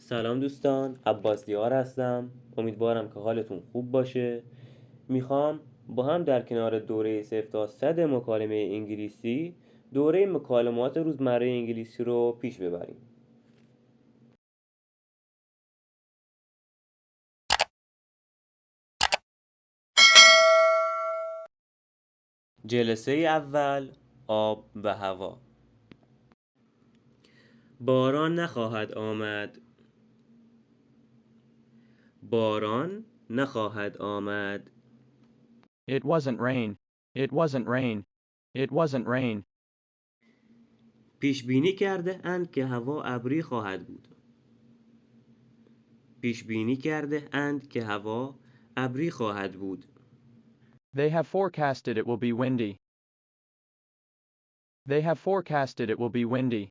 سلام دوستان، عباسیار هستم. امیدوارم که حالتون خوب باشه. میخوام با هم در کنار دوره 0 تا 100 مکالمه انگلیسی دوره مکالمات روزمره انگلیسی رو پیش ببریم. جلسه اول، آب و هوا. باران نخواهد آمد. باران نخواهد آمد. It wasn't rain. It wasn't rain. It wasn't rain. پیش بینی کرده اند که هوا ابری خواهد بود. پیش بینی کرده اند که هوا ابری خواهد بود. They have forecasted it will be windy. They have forecasted it will be windy.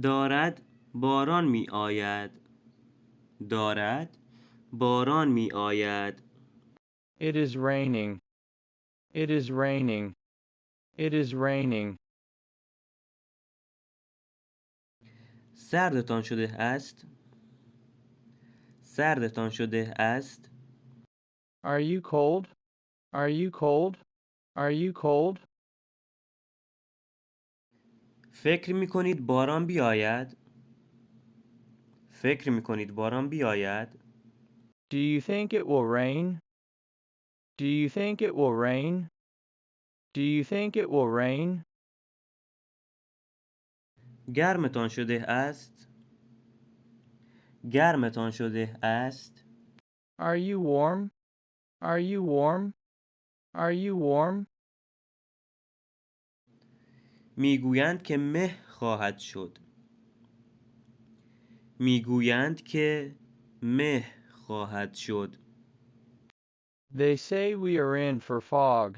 دارد باران می آید. دارد باران می آید. It is raining. It is raining. It is raining. سردتان شده است. سردتان شده است. Are you cold? Are you cold? Are you cold? فکر می کنید باران بیاید. فکر می کنید باران بیاید. Do you think it will rain? Do you think it will rain? Do you think it will rain? گرمتان شده است. گرمتان شده است. Are you warm? Are you warm? Are you warm? میگویند که مه خواهد شد. میگویند که مه خواهد شد. They say we are in for fog.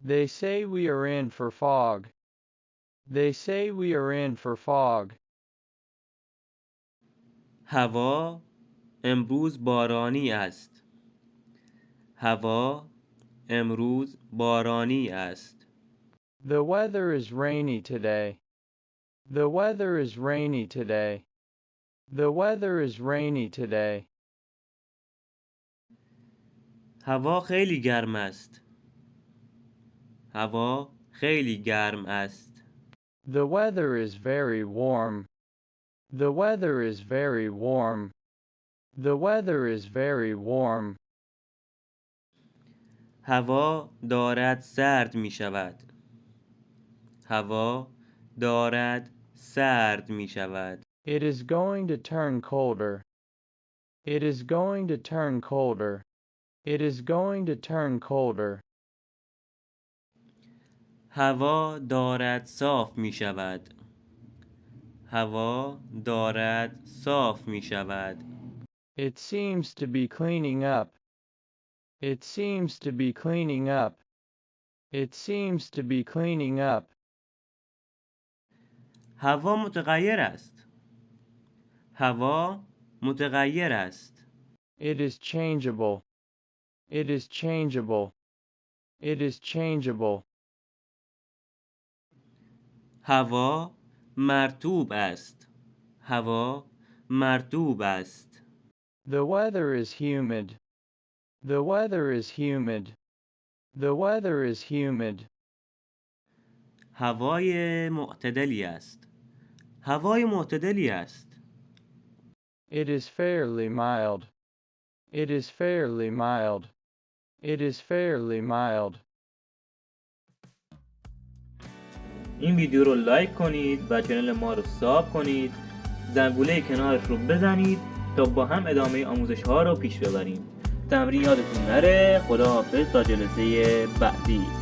They say we are in for fog. They say we are in for fog. هوا امروز بارانی است. هوا امروز بارانی است. The weather is rainy today. The weather is rainy today. The weather is rainy today. هوا خیلی گرم است. هوا خیلی گرم است. The weather is very warm. The weather is very warm. The weather is very warm. هوا دارد سرد می شود. هوا دارد سرد می شود. It is going to turn colder. It is going to turn colder. It is going to turn colder. هوا دارد صاف می شود. هوا دارد صاف می شود. It seems to be cleaning up. It seems to be cleaning up. It seems to be cleaning up. هوا متغیر است. هوا متغیر است. It is changeable. It is changeable. It is changeable. هوا مرطوب است. هوا مرطوب است. The weather is humid. The weather is humid. The weather is humid. هوای معتدلی است. هوای معتدلی است. It is fairly mild. It is fairly mild. It is fairly mild. این ویدیو رو لایک کنید و کانال ما رو ساب کنید. زنگوله کنارش رو بزنید تا با هم ادامه آموزش ها رو پیش ببریم. تمرین یادتون نره. خداحافظ تا جلسه بعدی.